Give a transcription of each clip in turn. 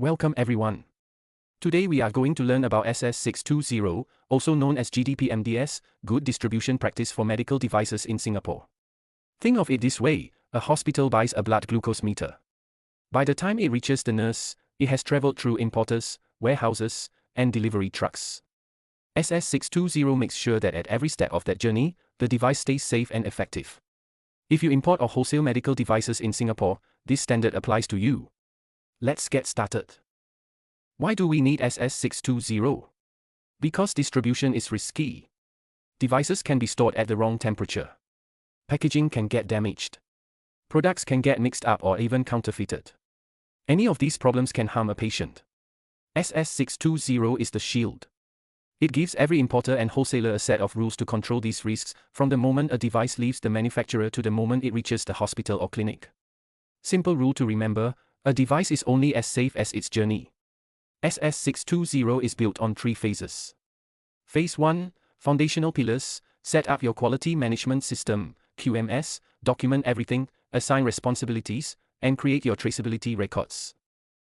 Welcome everyone. Today we are going to learn about SS620, also known as GDPMDS, Good Distribution Practice for Medical Devices in Singapore. Think of it this way, a hospital buys a blood glucose meter. By the time it reaches the nurse, it has traveled through importers, warehouses, and delivery trucks. SS620 makes sure that at every step of that journey, the device stays safe and effective. If you import or wholesale medical devices in Singapore, this standard applies to you. Let's get started. Why do we need SS620? Because distribution is risky. Devices can be stored at the wrong temperature. Packaging can get damaged. Products can get mixed up or even counterfeited. Any of these problems can harm a patient. SS620 is the shield. It gives every importer and wholesaler a set of rules to control these risks, from the moment a device leaves the manufacturer to the moment it reaches the hospital or clinic. Simple rule to remember: a device is only as safe as its journey. SS620 is built on 3 phases. Phase 1, Foundational Pillars: set up your quality management system, QMS, document everything, assign responsibilities, and create your traceability records.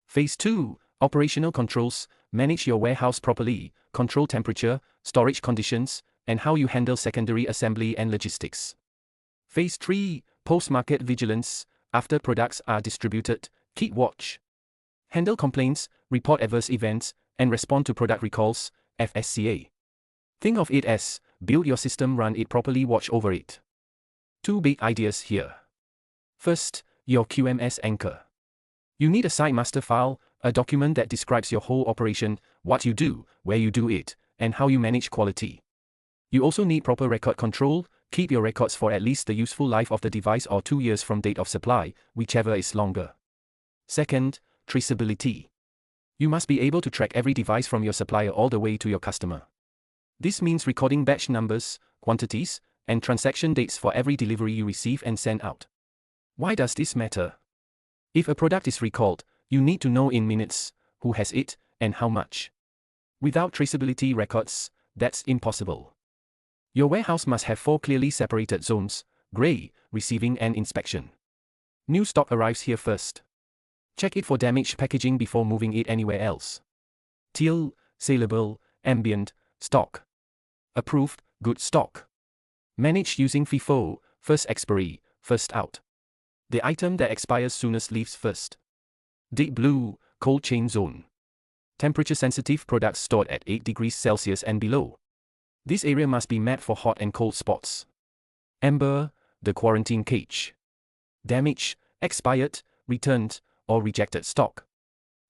Phase 2, Operational Controls: manage your warehouse properly, control temperature, storage conditions, and how you handle secondary assembly and logistics. Phase 3, Post-Market Vigilance: after products are distributed, keep watch. Handle complaints, report adverse events, and respond to product recalls, FSCA. Think of it as, build your system, run it properly, watch over it. 2 big ideas here. First, your QMS anchor. You need a site master file, a document that describes your whole operation, what you do, where you do it, and how you manage quality. You also need proper record control: keep your records for at least the useful life of the device or 2 years from date of supply, whichever is longer. Second, traceability. You must be able to track every device from your supplier all the way to your customer. This means recording batch numbers, quantities, and transaction dates for every delivery you receive and send out. Why does this matter? If a product is recalled, you need to know in minutes who has it and how much. Without traceability records, that's impossible. Your warehouse must have 4 clearly separated zones: gray, receiving and inspection. New stock arrives here first. Check it for damaged packaging before moving it anywhere else. Teal, saleable, ambient, stock. Approved, good stock. Managed using FIFO, first expiry, first out. The item that expires soonest leaves first. Deep blue, cold chain zone. Temperature-sensitive products stored at 8 degrees Celsius and below. This area must be mapped for hot and cold spots. Amber, the quarantine cage. Damaged, expired, returned, or rejected stock.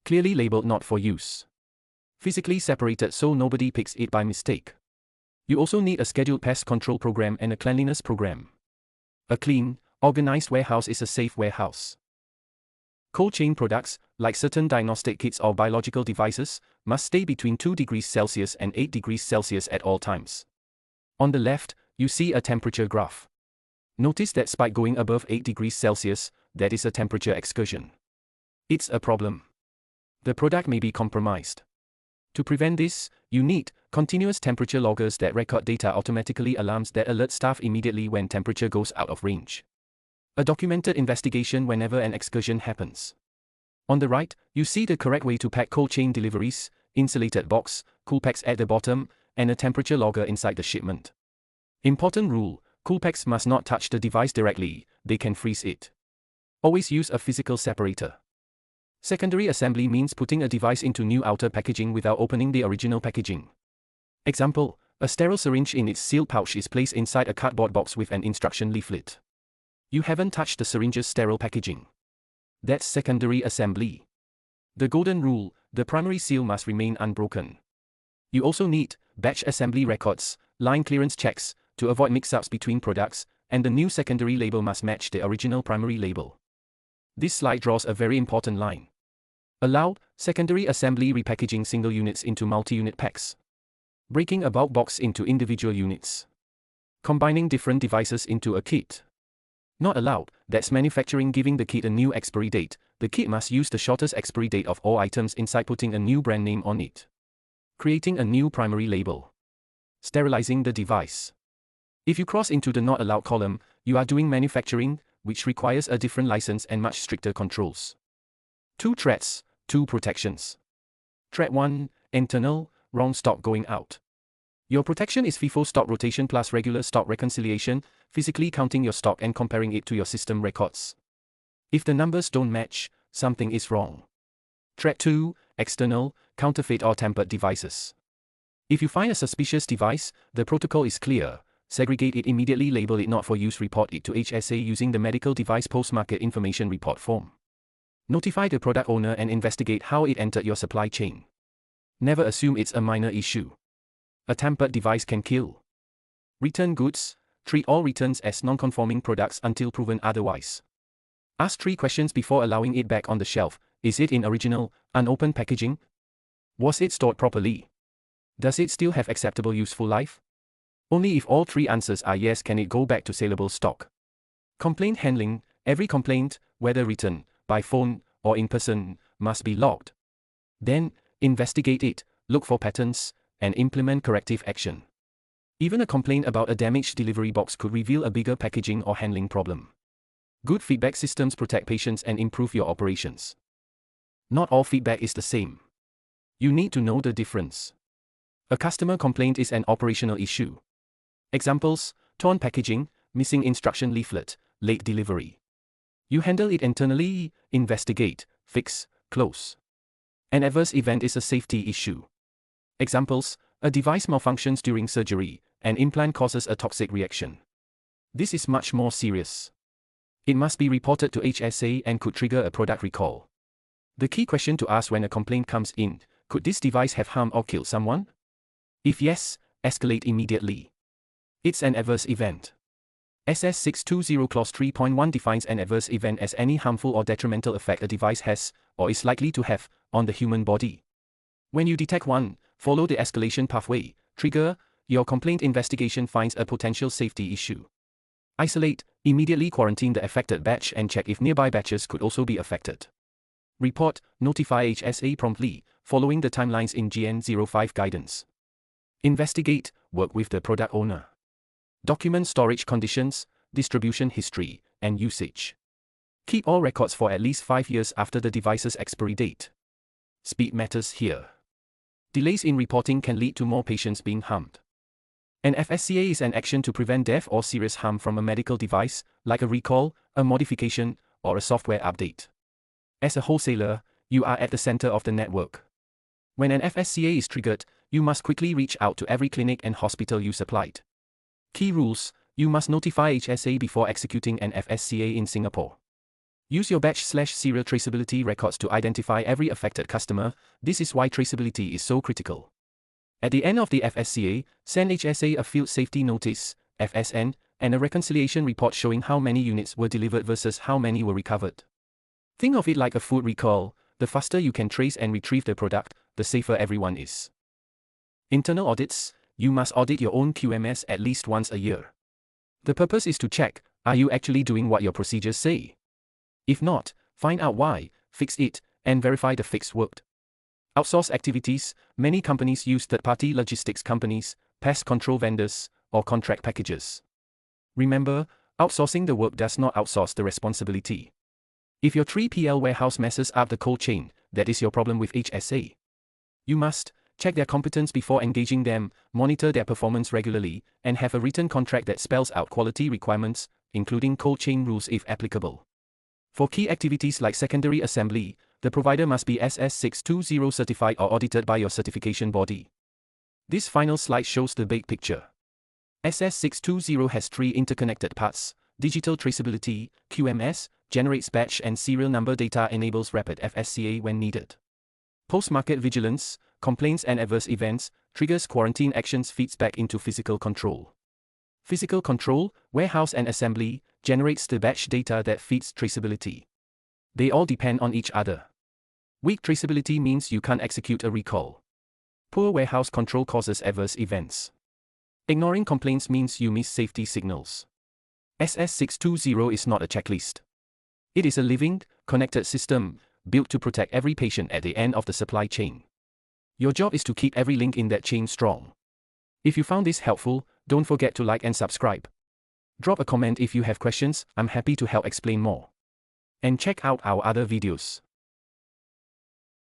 Clearly labeled not for use. Physically separated so nobody picks it by mistake. You also need a scheduled pest control program and a cleanliness program. A clean, organized warehouse is a safe warehouse. Cold chain products, like certain diagnostic kits or biological devices, must stay between 2 degrees Celsius and 8 degrees Celsius at all times. On the left, you see a temperature graph. Notice that spike going above 8 degrees Celsius, that is a temperature excursion. It's a problem. The product may be compromised. To prevent this, you need continuous temperature loggers that record data automatically, alarms that alert staff immediately when temperature goes out of range. A documented investigation whenever an excursion happens. On the right, you see the correct way to pack cold chain deliveries: insulated box, cool packs at the bottom, and a temperature logger inside the shipment. Important rule: cool packs must not touch the device directly, they can freeze it. Always use a physical separator. Secondary assembly means putting a device into new outer packaging without opening the original packaging. Example: a sterile syringe in its sealed pouch is placed inside a cardboard box with an instruction leaflet. You haven't touched the syringe's sterile packaging. That's secondary assembly. The golden rule: the primary seal must remain unbroken. You also need batch assembly records, line clearance checks, to avoid mix-ups between products, and the new secondary label must match the original primary label. This slide draws a very important line. Allow secondary assembly: repackaging single units into multi-unit packs. Breaking a bulk box into individual units. Combining different devices into a kit. Not allowed, that's manufacturing giving the kit a new expiry date. The kit must use the shortest expiry date of all items inside, putting a new brand name on it. Creating a new primary label. Sterilizing the device. If you cross into the not allowed column, you are doing manufacturing, which requires a different license and much stricter controls. 2 threats: 2 protections. Threat 1, internal, wrong stock going out. Your protection is FIFO stock rotation plus regular stock reconciliation, physically counting your stock and comparing it to your system records. If the numbers don't match, something is wrong. Threat 2, external, counterfeit or tampered devices. If you find a suspicious device, the protocol is clear. Segregate it immediately, label it not for use, report it to HSA using the Medical Device Post-Market Information Report form. Notify the product owner and investigate how it entered your supply chain. Never assume it's a minor issue. A tampered device can kill. Return goods. Treat all returns as non-conforming products until proven otherwise. Ask 3 questions before allowing it back on the shelf. Is it in original, unopened packaging? Was it stored properly? Does it still have acceptable useful life? Only if all 3 answers are yes can it go back to saleable stock. Complaint handling. Every complaint, whether written, by phone, or in person, must be logged. Then, investigate it, look for patterns, and implement corrective action. Even a complaint about a damaged delivery box could reveal a bigger packaging or handling problem. Good feedback systems protect patients and improve your operations. Not all feedback is the same. You need to know the difference. A customer complaint is an operational issue. Examples: torn packaging, missing instruction leaflet, late delivery. You handle it internally, investigate, fix, close. An adverse event is a safety issue. Examples: a device malfunctions during surgery, an implant causes a toxic reaction. This is much more serious. It must be reported to HSA and could trigger a product recall. The key question to ask when a complaint comes in: could this device have harmed or killed someone? If yes, escalate immediately. It's an adverse event. SS620 Clause 3.1 defines an adverse event as any harmful or detrimental effect a device has, or is likely to have, on the human body. When you detect one, follow the escalation pathway. Trigger: your complaint investigation finds a potential safety issue. Isolate: immediately quarantine the affected batch and check if nearby batches could also be affected. Report: notify HSA promptly, following the timelines in GN-33 Guidance. Investigate: work with the product owner. Document storage conditions, distribution history, and usage. Keep all records for at least 5 years after the device's expiry date. Speed matters here. Delays in reporting can lead to more patients being harmed. An FSCA is an action to prevent death or serious harm from a medical device, like a recall, a modification, or a software update. As a wholesaler, you are at the center of the network. When an FSCA is triggered, you must quickly reach out to every clinic and hospital you supplied. Key rules: you must notify HSA before executing an FSCA in Singapore. Use your batch/serial traceability records to identify every affected customer. This is why traceability is so critical. At the end of the FSCA, send HSA a field safety notice, FSN, and a reconciliation report showing how many units were delivered versus how many were recovered. Think of it like a food recall: the faster you can trace and retrieve the product, the safer everyone is. Internal audits: you must audit your own QMS at least once a year. The purpose is to check, are you actually doing what your procedures say? If not, find out why, fix it, and verify the fix worked. Outsource activities: many companies use third-party logistics companies, pest control vendors, or contract packages. Remember, outsourcing the work does not outsource the responsibility. If your 3PL warehouse messes up the cold chain, that is your problem with HSA. You must check their competence before engaging them, monitor their performance regularly, and have a written contract that spells out quality requirements, including cold chain rules if applicable. For key activities like secondary assembly, the provider must be SS620 certified or audited by your certification body. This final slide shows the big picture. SS620 has 3 interconnected parts: digital traceability, QMS, generates batch and serial number data, enables rapid FSCA when needed. Post-market vigilance, complaints and adverse events, triggers quarantine actions, feeds back into physical control. Physical control, warehouse and assembly, generates the batch data that feeds traceability. They all depend on each other. Weak traceability means you can't execute a recall. Poor warehouse control causes adverse events. Ignoring complaints means you miss safety signals. SS620 is not a checklist. It is a living, connected system, built to protect every patient at the end of the supply chain. Your job is to keep every link in that chain strong. If you found this helpful, don't forget to like and subscribe. Drop a comment if you have questions, I'm happy to help explain more. And check out our other videos.